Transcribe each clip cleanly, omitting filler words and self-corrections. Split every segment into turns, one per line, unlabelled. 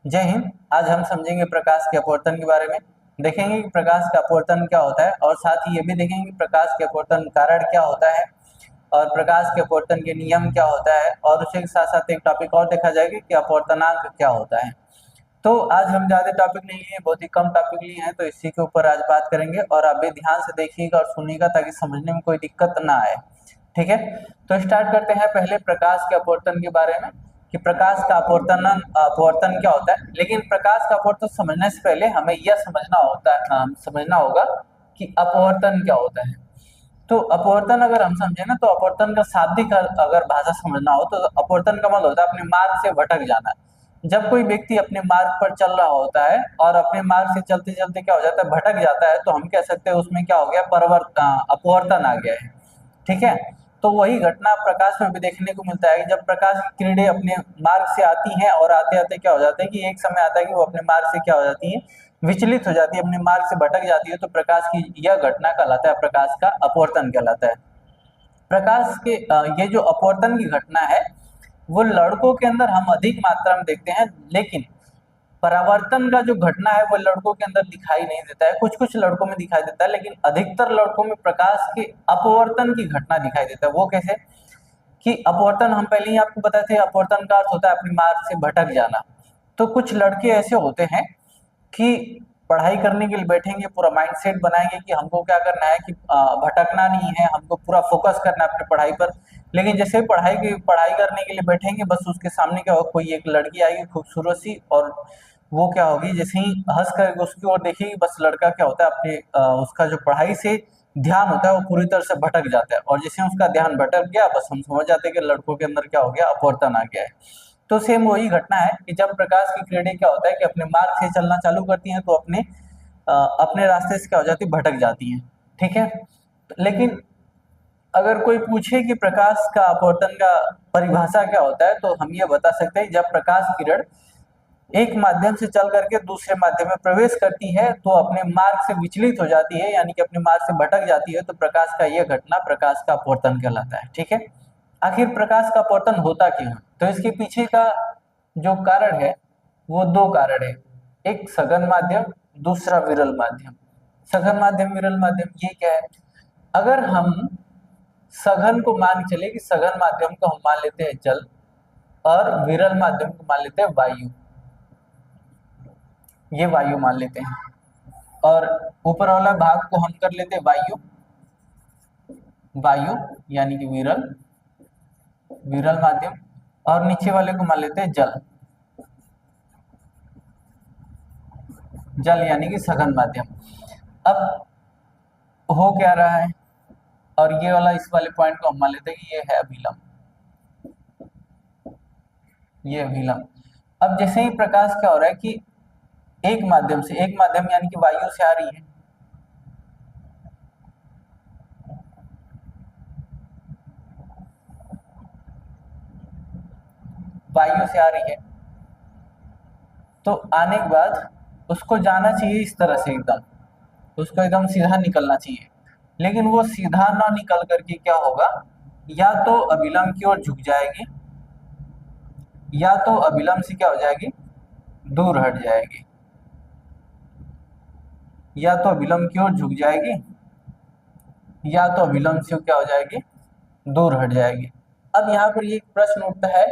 जय हिंद। आज हम समझेंगे प्रकाश के अपवर्तन के बारे में। देखेंगे कि प्रकाश का अपवर्तन क्या होता है और साथ ही ये भी देखेंगे कि प्रकाश के अपवर्तन कारण क्या होता है और प्रकाश के अपवर्तन के नियम क्या होता है, और उसी के साथ साथ एक टॉपिक और देखा जाएगा कि अपवर्तनांक क्या होता है। तो आज हम ज्यादा टॉपिक नहीं लिए, बहुत ही कम टॉपिक लिए हैं, तो इसी के ऊपर आज बात करेंगे और आप भी ध्यान से देखिएगा और सुनिएगा ताकि समझने में कोई दिक्कत ना आए। ठीक है, तो स्टार्ट करते हैं पहले प्रकाश के अपवर्तन के बारे में कि प्रकाश का अपवर्तन क्या होता है। लेकिन प्रकाश का अपवर्तन समझने से पहले हमें यह समझना होगा कि अपवर्तन क्या होता है। तो अपवर्तन अगर हम समझे ना, तो अपवर्तन का शाब्दिक अगर भाषा समझना हो तो अपवर्तन का मतलब होता है अपने मार्ग से भटक जाना। जब कोई व्यक्ति अपने मार्ग पर चल रहा होता है और अपने मार्ग से चलते चलते क्या हो जाता है, भटक जाता है, तो हम कह सकते हैं उसमें क्या हो गया, अपवर्तन आ गया है। ठीक है, तो वही घटना प्रकाश में भी देखने को मिलता है कि जब प्रकाश की किरणें अपने मार्ग से आती हैं और आते आते क्या हो जाता है कि एक समय आता है कि वो अपने मार्ग से क्या हो जाती है, विचलित हो जाती है, अपने मार्ग से भटक जाती है। तो प्रकाश की यह घटना कहलाता है, प्रकाश का अपवर्तन कहलाता है। प्रकाश के ये जो अपवर्तन की घटना है वो लड़कों के अंदर हम अधिक मात्रा में देखते हैं, लेकिन परावर्तन का जो घटना है वो लड़कों के अंदर दिखाई नहीं देता है। कुछ कुछ लड़कों में दिखाई देता है, लेकिन अधिकतर लड़कों में प्रकाश के अपवर्तन की घटना दिखाई देता है। वो कैसे कि अपवर्तन हम पहले ही आपको बताए थे, अपवर्तन का अर्थ होता है अपनी मार्ग से भटक जाना। तो कुछ लड़के ऐसे होते हैं कि पढ़ाई करने के लिए बैठेंगे, पूरा माइंडसेट बनाएंगे कि हमको क्या करना है कि भटकना नहीं है, हमको पूरा फोकस करना है अपनी पढ़ाई पर। लेकिन जैसे ही पढ़ाई करने के लिए बैठेंगे, बस उसके सामने क्या होगा, कोई एक लड़की आएगी खूबसूरत सी, और वो क्या होगी, जैसे ही हंस कर उसकी ओर देखेगी, बस लड़का क्या होता है अपने उसका जो पढ़ाई से ध्यान होता है वो पूरी तरह से भटक जाता है। और जैसे उसका ध्यान भटक गया, बस हम समझ जाते हैं कि लड़कों के अंदर क्या हो गया, अपवर्तन आ गया है। तो सेम वही घटना है कि जब प्रकाश की किरणें क्या होता है कि अपने मार्ग से चलना चालू करती हैं, तो अपने रास्ते से क्या हो जाती है, भटक जाती हैं। ठीक है, लेकिन अगर कोई पूछे कि प्रकाश का अपवर्तन का परिभाषा क्या होता है, तो हम ये बता सकते हैं जब प्रकाश किरण एक माध्यम से चल करके दूसरे माध्यम में प्रवेश करती है तो अपने मार्ग से विचलित हो जाती है, यानी कि अपने मार्ग से भटक जाती है, तो प्रकाश का यह घटना प्रकाश का अपवर्तन कहलाता है। ठीक है, आखिर प्रकाश का अपवर्तन होता क्यों है, तो इसके पीछे का जो कारण है वो दो कारण है। एक सघन माध्यम, दूसरा विरल माध्यम। सघन माध्यम, विरल माध्यम, ये क्या है? अगर हम सघन को मान चले कि सघन माध्यम को हम मान लेते हैं जल और विरल माध्यम को मान लेते हैं वायु, ये वायु मान लेते हैं, और ऊपर वाला भाग को हम कर लेते हैं वायु, वायु यानी कि विरल, विरल माध्यम, और नीचे वाले को मान लेते हैं जल, जल यानी कि सघन माध्यम। अब हो क्या रहा है, और ये वाला, इस वाले पॉइंट को हम मान लेते हैं कि ये है अभिलंब, ये अभिलंब। अब जैसे ही प्रकाश क्या हो रहा है कि एक माध्यम से, एक माध्यम यानी कि वायु से आ रही है, वायु से आ रही है, तो आने के बाद उसको जाना चाहिए इस तरह से, एकदम उसको एकदम सीधा निकलना चाहिए। लेकिन वो सीधा ना निकल करके क्या होगा, या तो अभिलंब की ओर झुक जाएगी, या तो अभिलंब से क्या हो जाएगी, दूर हट जाएगी, या तो अभिलंब की ओर झुक जाएगी, या तो अभिलंब से क्या हो जाएगी, दूर हट जाएगी। अब यहाँ पर ये प्रश्न उठता है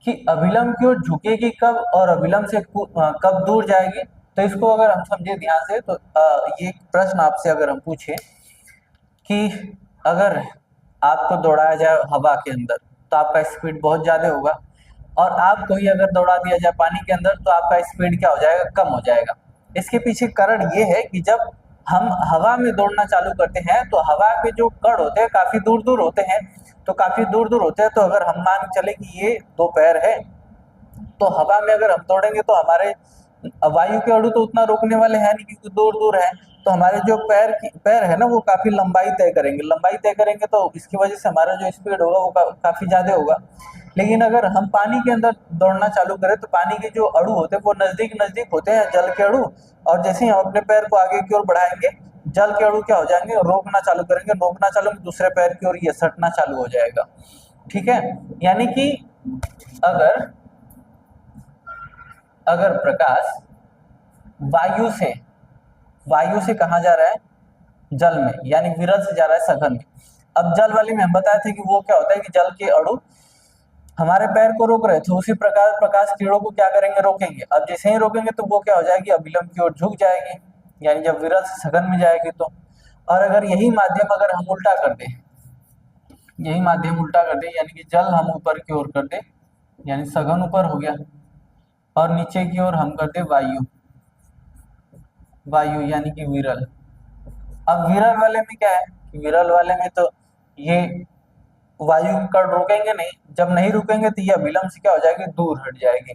कि अभिलंब की ओर झुकेगी कब और अभिलंब से कब दूर जाएगी। तो इसको अगर हम समझे ध्यान से, तो ये प्रश्न आपसे अगर हम पूछे कि अगर आपको दौड़ाया जाए हवा के अंदर तो आपका स्पीड बहुत ज्यादा होगा, और आपको ही अगर दौड़ा दिया जाए पानी के अंदर तो आपका स्पीड क्या हो जाएगा, कम हो जाएगा। इसके पीछे कारण ये है कि जब हम हवा में दौड़ना चालू करते हैं तो हवा के जो कण होते हैं काफी दूर दूर होते हैं, तो काफी दूर दूर होते हैं, तो अगर हम मान चले कि ये दो पैर है, तो हवा में अगर हम दौड़ेंगे तो हमारे वायु के अणु तो उतना रोकने वाले हैं नहीं क्योंकि दूर दूर है, तो हमारे जो पैर है ना वो काफी लंबाई तय करेंगे, लंबाई तय करेंगे, तो इसकी वजह से हमारा जो स्पीड होगा वो काफी ज्यादा होगा। लेकिन अगर हम पानी के अंदर दौड़ना चालू करें तो पानी के जो अणु होते हैं वो नजदीक नजदीक होते हैं जल के अणु, और जैसे ही हम अपने पैर को आगे की ओर बढ़ाएंगे, जल के अणु क्या हो जाएंगे, रोकना चालू करेंगे, रोकना चालू दूसरे पैर की ओर ये सटना चालू हो जाएगा। ठीक है, यानी कि अगर अगर प्रकाश वायु से कहाँ जा रहा है, जल में, यानी विरल से जा रहा है सघन में। अब जल वाले में हम बताए थे कि वो क्या होता है कि जल के अणु हमारे पैर को रोक रहे थे, उसी प्रकार प्रकाश किरणों को क्या करेंगे, रोकेंगे। अब जैसे ही रोकेंगे तो वो क्या हो जाएगी, अभिलंब की ओर झुक जाएगी, यानी जब विरल से सघन में जाएगी तो। और अगर यही माध्यम अगर हम उल्टा कर दें, यही माध्यम उल्टा कर दे, यानी कि जल हम ऊपर की ओर कर दे, यानी सघन ऊपर हो गया, और नीचे की ओर हम कर दे वायु यानी कि विरल। अब विरल वाले में क्या है, विरल वाले में तो ये वायु कण रुकेंगे नहीं, जब नहीं रुकेंगे तो ये अभिलंब से क्या हो जाएगी, दूर हट जाएगी।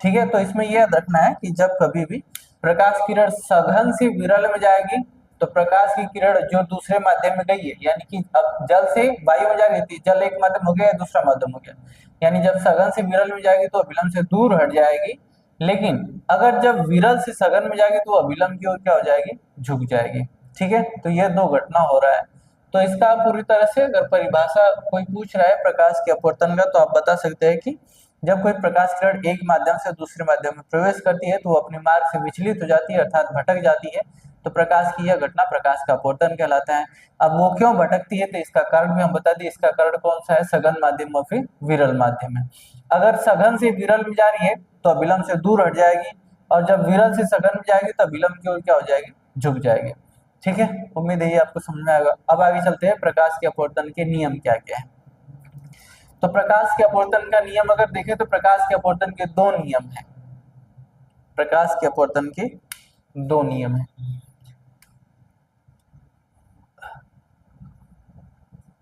ठीक है, तो इसमें यह रखना है कि जब कभी भी प्रकाश किरण सघन से विरल में जाएगी तो प्रकाश की किरण जो दूसरे माध्यम में गई है, यानी कि अब जल से वायु में जा रही थी, जल एक माध्यम हो गया, दूसरा माध्यम हो गया, यानी जब सघन से विरल में जाएगी तो अभिलंब से दूर हट जाएगी। लेकिन अगर जब विरल से सघन में जाएगी तो अभिलंब की ओर क्या हो जाएगी, झुक जाएगी। ठीक है, तो यह दो घटना हो रहा है। तो इसका पूरी तरह से अगर परिभाषा कोई पूछ रहा है प्रकाश के अपवर्तन का, तो आप बता सकते हैं कि जब कोई प्रकाश किरण एक माध्यम से दूसरे माध्यम में प्रवेश करती है तो वो अपने मार्ग से विचलित हो जाती है, अर्थात भटक जाती है, तो प्रकाश की यह घटना प्रकाश का अपवर्तन कहलाता है। अब वो क्यों भटकती है, तो इसका कारण भी हम बता दें, इसका कारण कौन सा है, सघन माध्यम और फिर विरल माध्यम है। अगर सघन से विरल में जा रही है तो अभिलंब से दूर हट जाएगी, और जब विरल से सघन में जाएगी तो अभिलंब की ओर क्या हो जाएगी, झुक जाएगी। ठीक है, उम्मीद है ये आपको समझ में आएगा। अब आगे चलते हैं, प्रकाश के अपवर्तन के नियम क्या क्या है। तो प्रकाश के अपवर्तन का नियम अगर देखें तो प्रकाश के अपवर्तन के दो नियम हैं। प्रकाश के अपवर्तन के दो नियम हैं।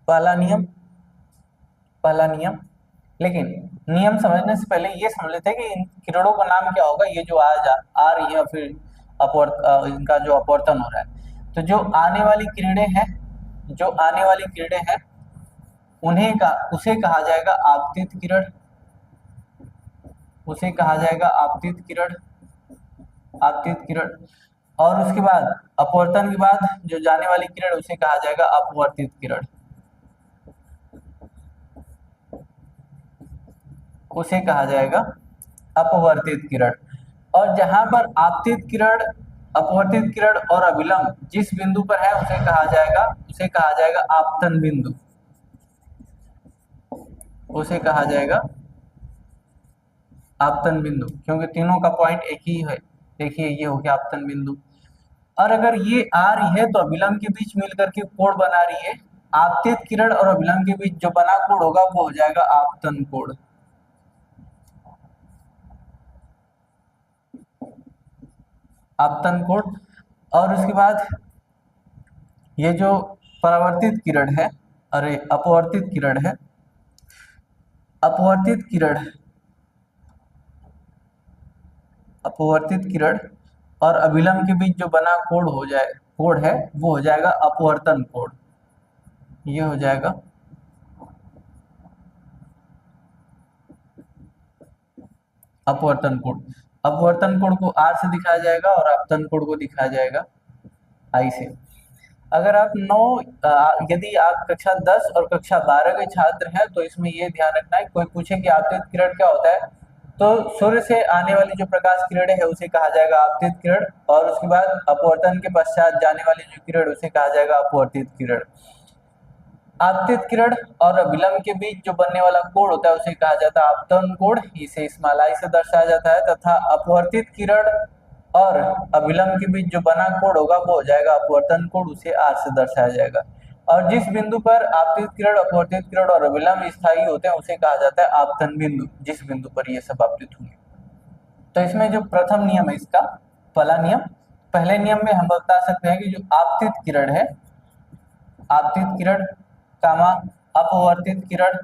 पहला नियम, लेकिन नियम समझने से पहले ये समझ लेते हैं कि इन किरणों का नाम क्या होगा, ये जो आ रही है, फिर इनका जो अपवर्तन हो रहा है। तो जो आने वाली किरणें हैं उसे कहा जाएगा आपतित किरण, और उसके बाद अपवर्तन के बाद जो जाने वाली किरण उसे कहा जाएगा अपवर्तित किरण, उसे कहा जाएगा अपवर्तित किरण। और जहां पर आपतित किरण, अपवर्तित किरण और अभिलंब जिस बिंदु पर है उसे कहा जाएगा आपतन बिंदु, उसे कहा जाएगा आपतन बिंदु, क्योंकि तीनों का पॉइंट एक ही है। देखिए ये हो गया आपतन बिंदु। और अगर ये आ रही है तो अभिलंब के बीच मिलकर के कोण बना रही है, आपतित किरण और अभिलंब के बीच जो बना कोण होगा वो हो जाएगा आपतन कोण। आपतन कोण। और उसके बाद ये जो परावर्तित किरण है, अपवर्तित किरण है, अपवर्तित किरण और अभिलंब के बीच जो बना कोण है वो हो जाएगा अपवर्तन कोण। ये हो जाएगा अपवर्तन कोण। अपवर्तन कोण को R से दिखाया जाएगा और आपतन कोण को दिखाया जाएगा I से। अगर आप यदि आप कक्षा 10 और कक्षा 12 के छात्र हैं तो इसमें ये ध्यान रखना है, कोई पूछे कि आपतित किरण क्या होता है, तो सूर्य से आने वाली जो प्रकाश किरणें है उसे कहा जाएगा आपतित किरण, और उसके बाद अपवर्तन के पश्चात जाने वाली जो किरण उसे कहा जाएगा अपवर्तित किरण। आपतित किरण और अभिलंब के बीच जो बनने वाला कोण होता है उसे कहा जाता है आपतन कोण, इसे स्मॉल से दर्शाया जाता है, तथा अपवर्तित किरण और अभिलंब के बीच जो बना कोण होगा वो हो जाएगा अपवर्तन कोण, उसे R से दर्शाया जाएगा। और जिस बिंदु पर आपतित किरण, अपवर्तित किरण और अभिलंब स्थायी होते हैं उसे कहा जाता है आपतन बिंदु, जिस बिंदु पर ये सब आपतित होंगे। तो इसमें जो प्रथम नियम है इसका पहले नियम में हम बता सकते हैं कि जो आपतित किरण कामा अपवर्तित किरण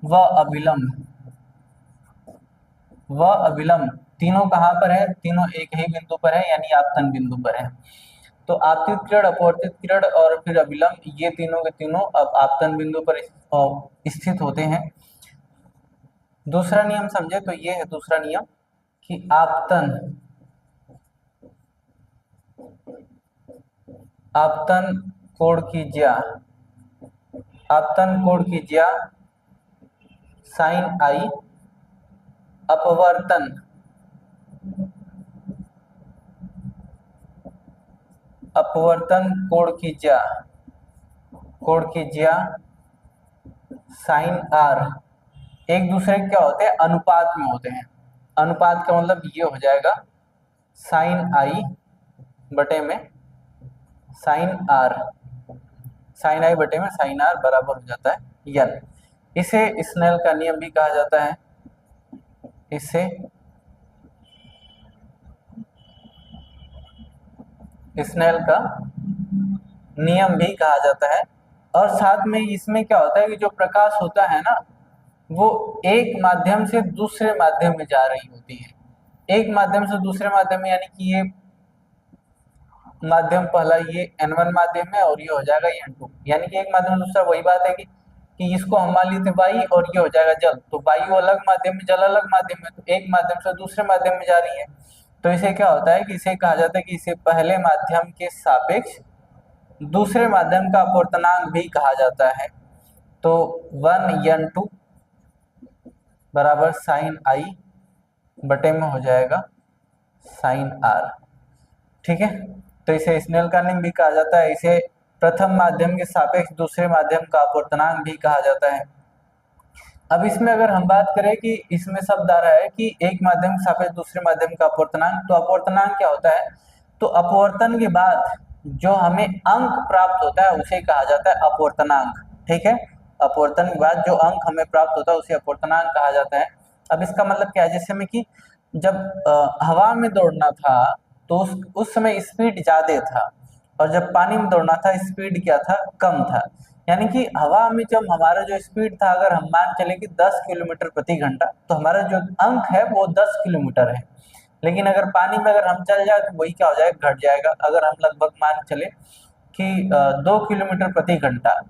व अभिलंब तीनों कहां पर है, तीनों एक ही बिंदु पर है, यानी आपतन बिंदु पर है। तो आपतित किरण, अपवर्तित किरण और फिर अभिलंब, ये तीनों के तीनों अब आपतन बिंदु पर स्थित होते हैं। दूसरा नियम समझे तो ये है दूसरा नियम कि आपतन कोण की ज्या साइन आई अपवर्तन अपवर्तन कोण की ज्या साइन आर एक दूसरे के क्या होते हैं, अनुपात में होते हैं। अनुपात का मतलब ये हो जाएगा साइन आई बटे में साइन आर, साइन आई बटे में साइन आर बराबर हो जाता है यन। इसे स्नेल का नियम भी कहा जाता है, इसे स्नेल का नियम भी कहा जाता है। और साथ में इसमें क्या होता है कि जो प्रकाश होता है ना, वो एक माध्यम से दूसरे माध्यम में जा रही होती है। एक माध्यम से दूसरे माध्यम में, यानी कि ये माध्यम पहला ये N1 माध्यम है और ये हो जाएगा N2, यानी कि एक माध्यम से दूसरा। वही बात है कि इसको हम मान लेते वायु और ये हो जाएगा जल, तो वायु अलग माध्यम में, जल अलग माध्यम में, तो एक माध्यम से दूसरे माध्यम में जा रही है। तो इसे क्या होता है कि इसे कहा जाता है कि इसे पहले माध्यम के सापेक्ष दूसरे माध्यम का अपवर्तनांक भी कहा जाता है। तो 1N2 बराबर साइन आई बटे में हो जाएगा साइन आर। ठीक है, तो इसे स्नेल का नियम भी कहा जाता है, इसे प्रथम माध्यम के सापेक्ष दूसरे माध्यम का अपवर्तनांक भी कहा जाता है। अब इसमें अगर हम बात करें कि इसमें शब्द आ रहा है कि एक माध्यम के सापेक्ष दूसरे माध्यम का अपवर्तनांक, तो अपवर्तनांक क्या होता है, तो अपवर्तन के बाद जो हमें अंक प्राप्त होता है उसे कहा जाता है अपवर्तनांक। ठीक है, अपवर्तन के बाद जो अंक हमें प्राप्त होता है उसे अपवर्तनांक कहा जाता है। अब इसका मतलब क्या है, जैसे में कि जब हवा में दौड़ना था तो उस समय स्पीड ज्यादा था, और जब पानी में दौड़ना था स्पीड क्या था, कम था। यानी कि हवा में जब हमारा जो स्पीड था, अगर हम मान चले कि 10 किलोमीटर प्रति घंटा, तो हमारा जो अंक है वो 10 किलोमीटर है। लेकिन अगर पानी में अगर हम चल जाए तो वही क्या हो जाएगा, घट जाएगा। अगर हम लगभग मान चले कि 2 किलोमीटर प्रति घंटा,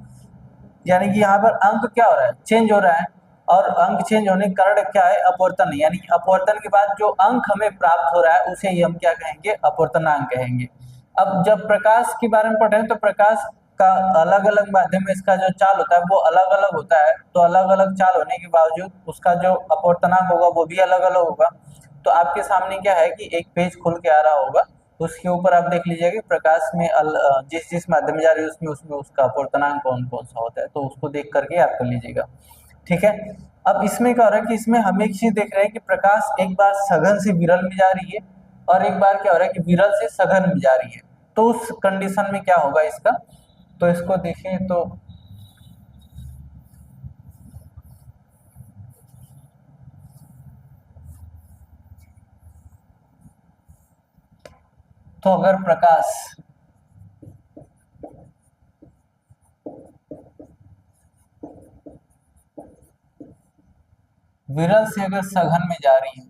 यानी कि यहाँ पर अंक क्या हो रहा है, चेंज हो रहा है। और अंक चेंज होने के कारण क्या है, अपवर्तन। यानी अपवर्तन के बाद जो अंक हमें प्राप्त हो रहा है उसे ही हम क्या कहेंगे, अपवर्तनांक कहेंगे। अब जब प्रकाश के बारे में पढ़े तो प्रकाश का अलग अलग माध्यम में इसका जो चाल होता है वो अलग अलग होता है। तो अलग अलग चाल होने के बावजूद उसका जो अपवर्तनांक होगा वो भी अलग अलग होगा। तो आपके सामने क्या है कि एक पेज खुल के आ रहा होगा, उसके ऊपर आप देख लीजिएगा प्रकाश में जिस जिस माध्यम में जा रही है उसमें उसका अपवर्तनांक कौन कौन सा होता है, तो उसको देख करके आप कर लीजिएगा। ठीक है, अब इसमें क्या हो रहा है कि इसमें हम एक चीज देख रहे हैं कि प्रकाश एक बार सघन से विरल में जा रही है और एक बार क्या हो रहा है कि विरल से सघन में जा रही है। तो उस कंडीशन में क्या होगा इसका, तो इसको देखें तो अगर प्रकाश विरल से अगर सघन में जा रही है,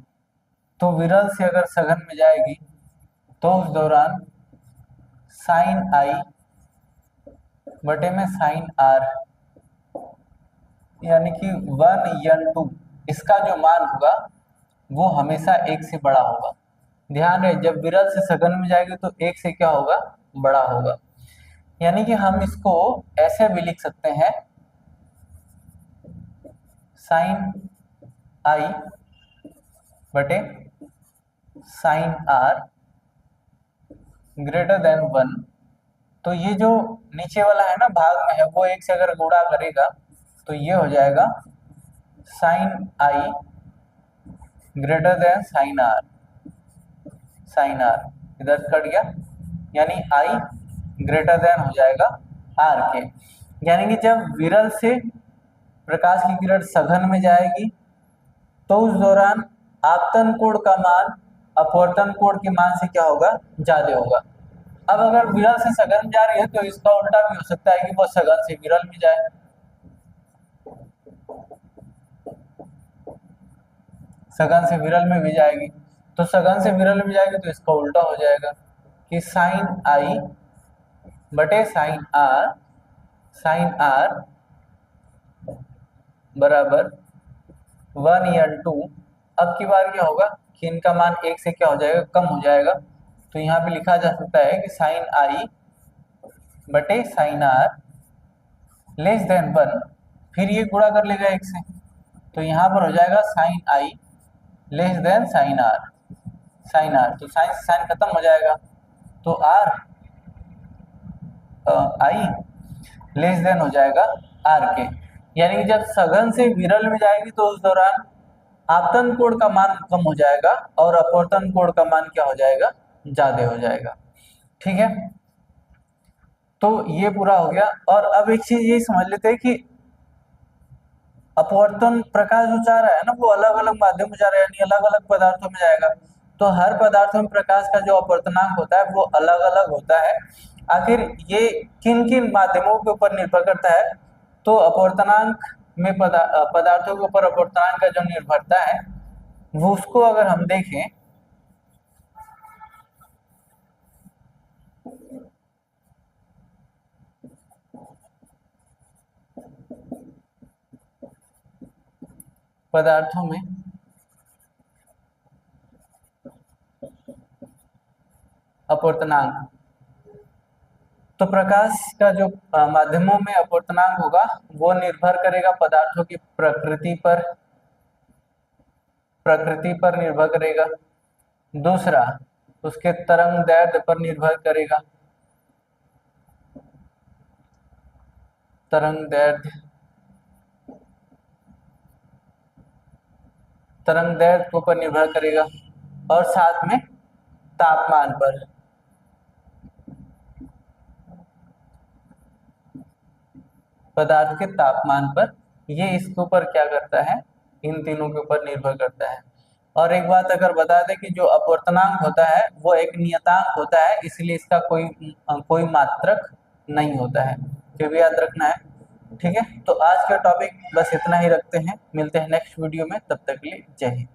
तो विरल से अगर सघन में जाएगी तो उस दौरान साइन आई बटे में साइन आर, यानी कि 1N2 इसका जो मान होगा वो हमेशा एक से बड़ा होगा। ध्यान रहे, जब विरल से सघन में जाएगी तो एक से क्या होगा, बड़ा होगा। यानी कि हम इसको ऐसे भी लिख सकते हैं, साइन आई बटे साइन आर ग्रेटर देन 1। तो ये जो नीचे वाला है ना भाग में है वो एक से अगर गुणा करेगा तो ये हो जाएगा sine i greater than sine r. Sine r इधर कट गया, यानी आई ग्रेटर देन हो जाएगा आर के। यानी कि जब विरल से प्रकाश की किरण सघन में जाएगी तो उस दौरान आपतन कोण का मान अपवर्तन कोण के मान से क्या होगा, ज्यादा होगा। अब अगर विरल से सघन में जा रही है तो इसका उल्टा भी हो सकता है कि वो सघन से विरल में जाए। सघन से विरल में भी जाएगी, तो सघन से विरल में जाएगी तो इसका उल्टा हो जाएगा कि साइन आई बटे साइन आर बराबर 1N2। अब की बार क्या होगा कि इनका मान एक से क्या हो जाएगा, कम हो जाएगा। तो यहाँ पे लिखा जा सकता है कि साइन आई बटे साइन आर लेस देन 1, फिर ये गुणा कर लेगा एक से, तो यहाँ पर हो जाएगा sine i less than sine r, sine r तो साइन साइन खत्म हो जाएगा, तो आर आई लेस देन हो जाएगा आर के। यानी कि जब सघन से विरल में जाएगी तो उस दौरान आपतन कोण का मान कम हो जाएगा और अपवर्तन कोण का मान क्या हो जाएगा, ज्यादा हो जाएगा। ठीक है, तो ये पूरा हो गया। और अब एक चीज ये समझ लेते हैं कि अपवर्तन प्रकाश जो जा रहा है ना वो अलग अलग माध्यम में जा रहा है, यानी अलग अलग पदार्थों में जाएगा। तो हर पदार्थों में प्रकाश का जो अपवर्तनांक होता है वो अलग अलग होता है। आखिर ये किन किन माध्यमों के ऊपर निर्भर करता है, तो अपवर्तनांक में पदार्थों के ऊपर अपवर्तनांक का जो निर्भरता है वो उसको अगर हम देखें पदार्थों में अपवर्तनांक, तो प्रकाश का जो माध्यमों में अपवर्तनांक होगा वो निर्भर करेगा पदार्थों की प्रकृति पर निर्भर करेगा। दूसरा उसके तरंग दैर्ध्य पर निर्भर करेगा, तरंग दैर्ध्य के ऊपर निर्भर करेगा, और साथ में तापमान पर, पदार्थ के तापमान पर, ये इसके ऊपर क्या करता है, इन तीनों के ऊपर निर्भर करता है। और एक बात अगर बता दें कि जो अपवर्तनांक होता है वो एक नियतांक होता है, इसलिए इसका कोई मात्रक नहीं होता है, जो भी याद रखना है। ठीक है, तो आज का टॉपिक बस इतना ही रखते हैं, मिलते हैं नेक्स्ट वीडियो में, तब तक के लिए जय हिंद।